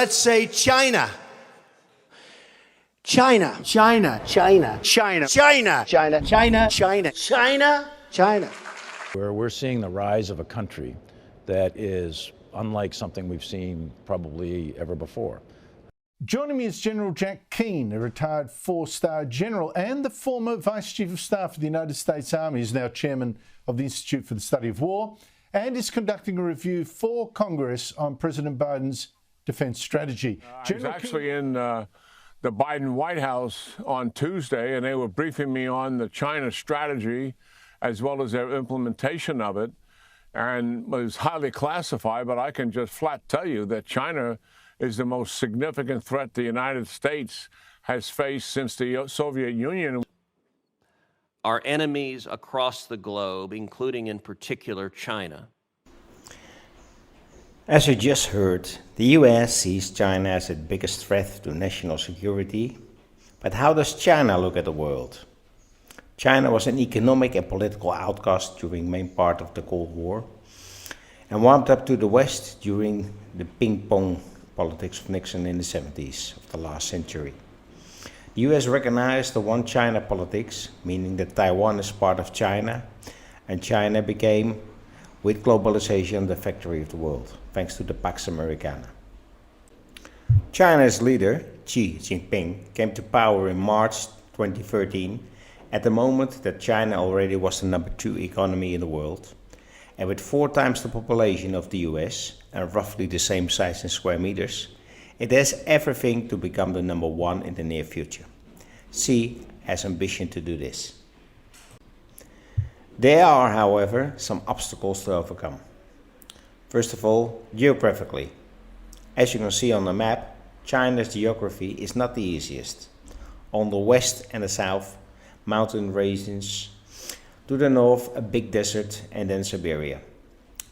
let's say China. China. China. China. China. China. China. China. China. China. China. Where we're seeing the rise of a country that is unlike something we've seen probably ever before. Joining me is General Jack Keane, a retired four-star general and the former Vice Chief of Staff of the United States Army. He's now chairman of the Institute for the Study of War and is conducting a review for Congress on President Biden's defense strategy. I was actually in the Biden White House on Tuesday, and they were briefing me on the China strategy as well as their implementation of it. And it was highly classified, but I can just flat tell you that China is the most significant threat the United States has faced since the Soviet Union. Our enemies across the globe, including in particular China. As you just heard, the US sees China as its biggest threat to national security. But how does China look at the world? China was an economic and political outcast during the main part of the Cold War and warmed up to the West during the ping-pong politics of Nixon in the 70s of the last century. The US recognized the one China politics, meaning that Taiwan is part of China, and China became, with globalization, the factory of the world, thanks to the Pax Americana. China's leader, Xi Jinping, came to power in March 2013, at the moment that China already was the number 2 economy in the world, and with 4 times the population of the US and roughly the same size in square meters, it has everything to become the number 1 in the near future. Xi has ambition to do this. There are, however, some obstacles to overcome. First of all, geographically. As you can see on the map, China's geography is not the easiest. On the west and the south, mountain regions. To the north, a big desert, and then Siberia.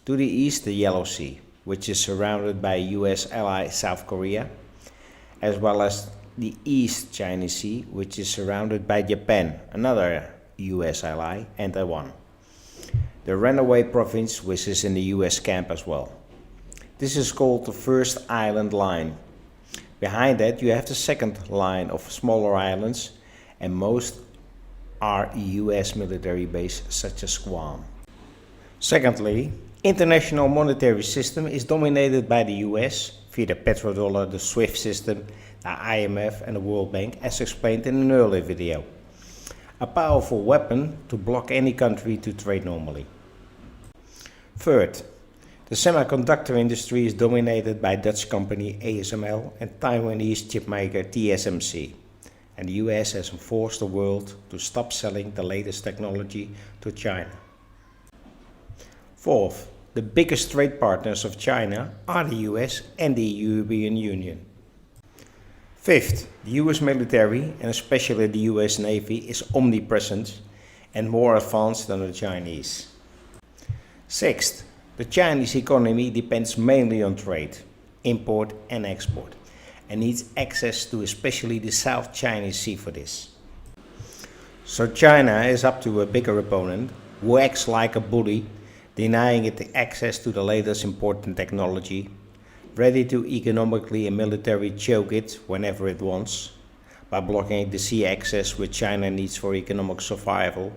To the east, the Yellow Sea, which is surrounded by US ally South Korea, as well as the East China Sea, which is surrounded by Japan, another US ally, and Taiwan. The runaway province, which is in the US camp as well. This is called the first island line. Behind that, you have the second line of smaller islands, and most are US military bases such as Guam. Secondly, international monetary system is dominated by the US via the petrodollar, the SWIFT system, the IMF and the World Bank, as explained in an earlier video. A powerful weapon to block any country to trade normally. Third, the semiconductor industry is dominated by Dutch company ASML and Taiwanese chipmaker TSMC. And the US has forced the world to stop selling the latest technology to China. Fourth, the biggest trade partners of China are the US and the European Union. Fifth, the US military, and especially the US Navy, is omnipresent and more advanced than the Chinese. Sixth, the Chinese economy depends mainly on trade, import and export, and needs access to especially the South China Sea for this. So China is up to a bigger opponent who acts like a bully, denying it access to the latest important technology, ready to economically and militarily choke it whenever it wants, by blocking the sea access which China needs for economic survival,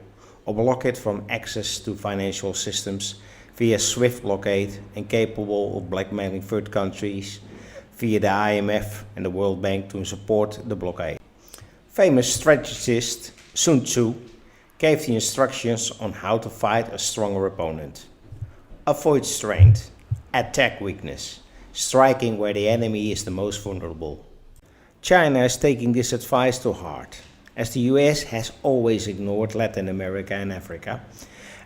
or block it from access to financial systems via SWIFT blockade and capable of blackmailing third countries via the IMF and the World Bank to support the blockade. Famous strategist Sun Tzu gave the instructions on how to fight a stronger opponent. Avoid strength, attack weakness, striking where the enemy is the most vulnerable. China is taking this advice to heart, as the US has always ignored Latin America and Africa,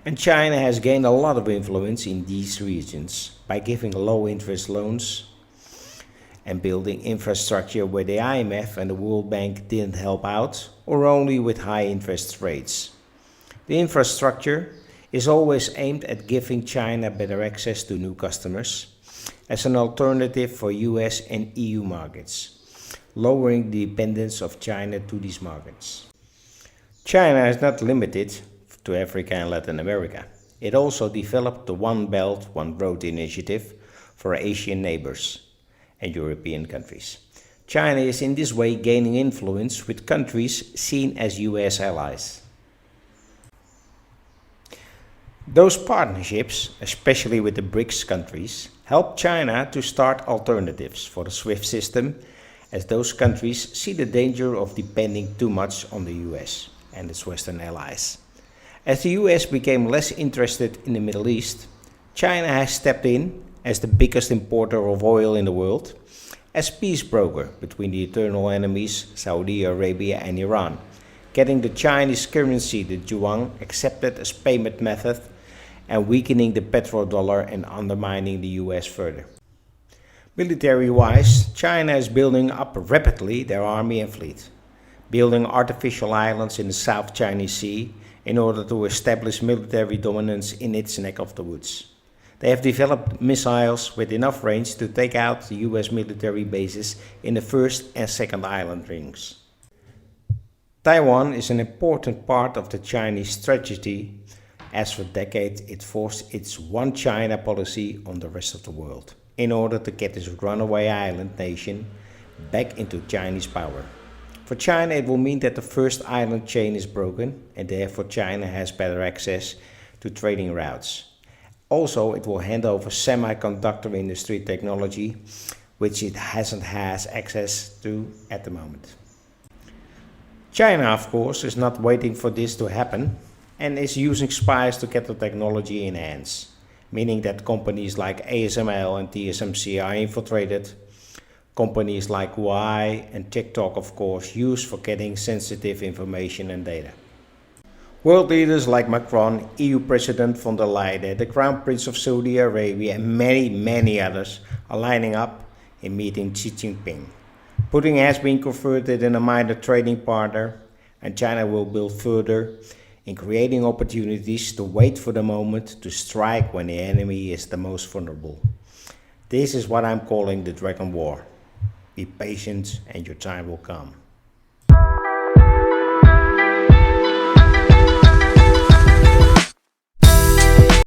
and China has gained a lot of influence in these regions by giving low interest loans and building infrastructure where the IMF and the World Bank didn't help out, or only with high interest rates. The infrastructure is always aimed at giving China better access to new customers as an alternative for US and EU markets, lowering the dependence of China to these markets. China is not limited to Africa and Latin America. It also developed the One Belt, One Road initiative for Asian neighbors, and European countries. China is in this way gaining influence with countries seen as US allies. Those partnerships, especially with the BRICS countries, help China to start alternatives for the SWIFT system, as those countries see the danger of depending too much on the US and its Western allies. As the US became less interested in the Middle East, China has stepped in as the biggest importer of oil in the world, as peace broker between the eternal enemies Saudi Arabia and Iran, getting the Chinese currency, the yuan, accepted as payment method and weakening the petrodollar and undermining the US further. Military-wise, China is building up rapidly their army and fleet, building artificial islands in the South China Sea in order to establish military dominance in its neck of the woods. They have developed missiles with enough range to take out the US military bases in the first and second island rings. Taiwan is an important part of the Chinese strategy, as for decades it forced its one China policy on the rest of the world, in order to get this runaway island nation back into Chinese power. For China, it will mean that the first island chain is broken, and therefore China has better access to trading routes. Also, it will hand over semiconductor industry technology, which it hasn't has access to at the moment. China, of course, is not waiting for this to happen and is using spies to get the technology in hands, meaning that companies like ASML and TSMC are infiltrated. Companies like Huawei and TikTok, of course, use for getting sensitive information and data. World leaders like Macron, EU President von der Leyen, the Crown Prince of Saudi Arabia and many others are lining up in meeting Xi Jinping. Putin has been converted in a minor trading partner, and China will build further in creating opportunities to wait for the moment to strike when the enemy is the most vulnerable. This is what I'm calling the Dragon War. Be patient and your time will come.